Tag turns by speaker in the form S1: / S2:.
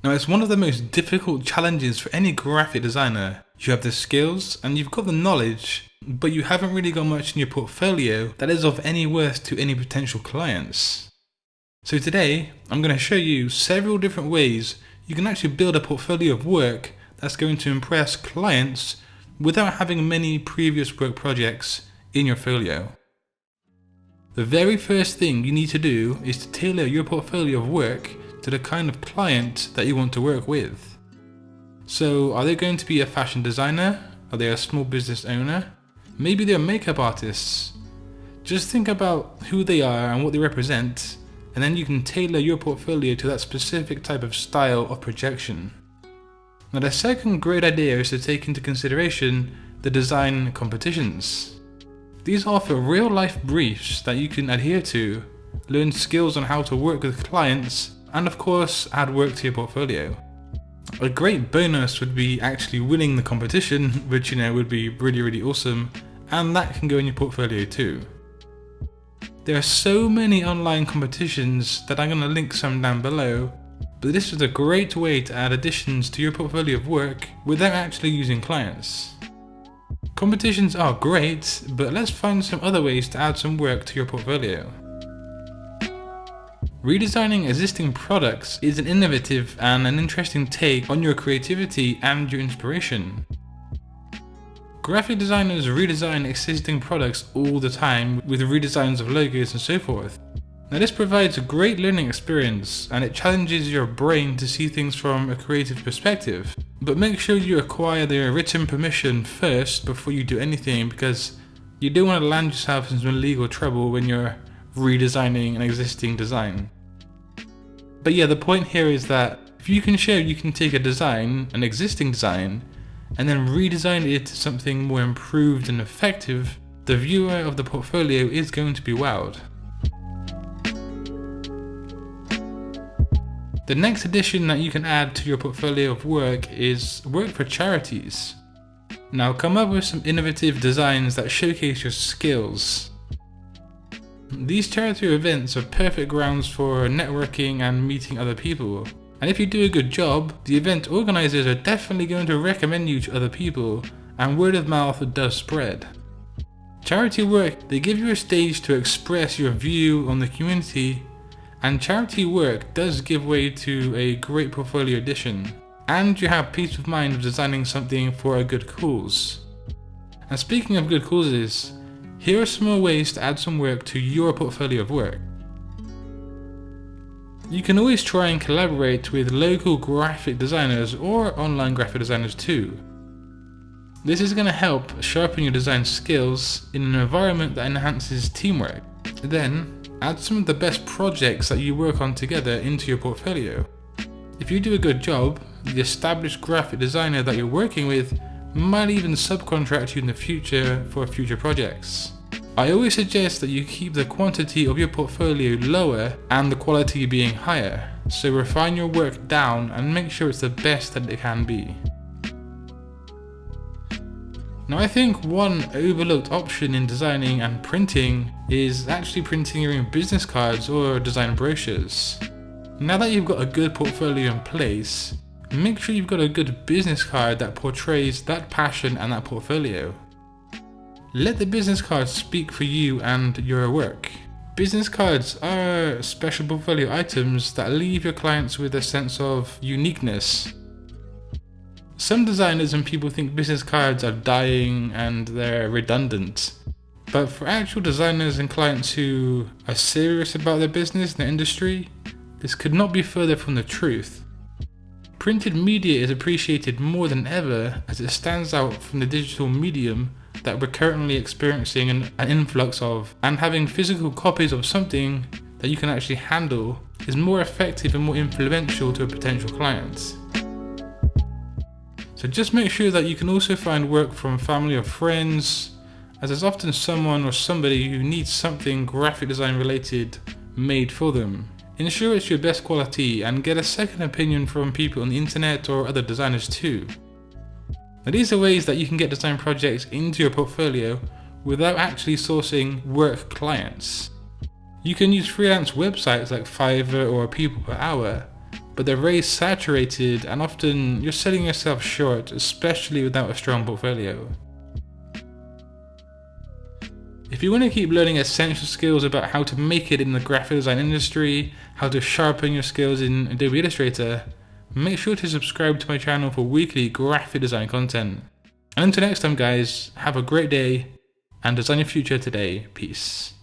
S1: Now, it's one of the most difficult challenges for any graphic designer. You have the skills and you've got the knowledge, but you haven't really got much in your portfolio that is of any worth to any potential clients. So today, I'm going to show you several different ways you can actually build a portfolio of work that's going to impress clients without having many previous work projects in your folio. The very first thing you need to do is to tailor your portfolio of work to the kind of client that you want to work with. So are they going to be a fashion designer? Are they a small business owner? Maybe they're makeup artists. Just think about who they are and what they represent, and then you can tailor your portfolio to that specific type of style of projection. Now, the second great idea is to take into consideration the design competitions. These offer real-life briefs that you can adhere to, learn skills on how to work with clients, and of course add work to your portfolio. A great bonus would be actually winning the competition, which would be really awesome, and that can go in your portfolio too. There are so many online competitions that I'm going to link some down below, but this is a great way to add additions to your portfolio of work without actually using clients. Competitions are great, but let's find some other ways to add some work to your portfolio. Redesigning existing products is an innovative and an interesting take on your creativity and your inspiration. Graphic designers redesign existing products all the time with redesigns of logos and so forth. Now, this provides a great learning experience and it challenges your brain to see things from a creative perspective. But make sure you acquire their written permission first before you do anything, because you don't want to land yourself in some legal trouble when you're redesigning an existing design. But yeah, the point here is that if you can show you can take a design, an existing design, and then redesign it to something more improved and effective, the viewer of the portfolio is going to be wowed. The next addition that you can add to your portfolio of work is work for charities. Now, come up with some innovative designs that showcase your skills. These charity events are perfect grounds for networking and meeting other people. And if you do a good job, the event organizers are definitely going to recommend you to other people, and word of mouth does spread. Charity work, they give you a stage to express your view on the community, and charity work does give way to a great portfolio addition. And you have peace of mind of designing something for a good cause. And speaking of good causes, here are some more ways to add some work to your portfolio of work. You can always try and collaborate with local graphic designers or online graphic designers too. This is going to help sharpen your design skills in an environment that enhances teamwork. Then, add some of the best projects that you work on together into your portfolio. If you do a good job, the established graphic designer that you're working with might even subcontract you in the future for future projects. I always suggest that you keep the quantity of your portfolio lower and the quality being higher, so refine your work down and make sure it's the best that it can be. Now, I think one overlooked option in designing and printing is actually printing your own business cards or design brochures. Now that you've got a good portfolio in place, make sure you've got a good business card that portrays that passion and that portfolio. Let the business cards speak for you and your work. Business cards are special portfolio items that leave your clients with a sense of uniqueness. Some designers and people think business cards are dying and they're redundant. But for actual designers and clients who are serious about their business and their industry, this could not be further from the truth. Printed media is appreciated more than ever as it stands out from the digital medium that we're currently experiencing an influx of, and having physical copies of something that you can actually handle is more effective and more influential to a potential client. So just make sure that you can also find work from family or friends, as there's often someone or somebody who needs something graphic design related made for them. Ensure it's your best quality and get a second opinion from people on the internet or other designers too. Now, these are ways that you can get design projects into your portfolio without actually sourcing work clients. You can use freelance websites like Fiverr or People Per Hour, but they're very saturated and often you're selling yourself short, especially without a strong portfolio. If you want to keep learning essential skills about how to make it in the graphic design industry, how to sharpen your skills in Adobe Illustrator, make sure to subscribe to my channel for weekly graphic design content. And until next time guys, have a great day and design your future today. Peace.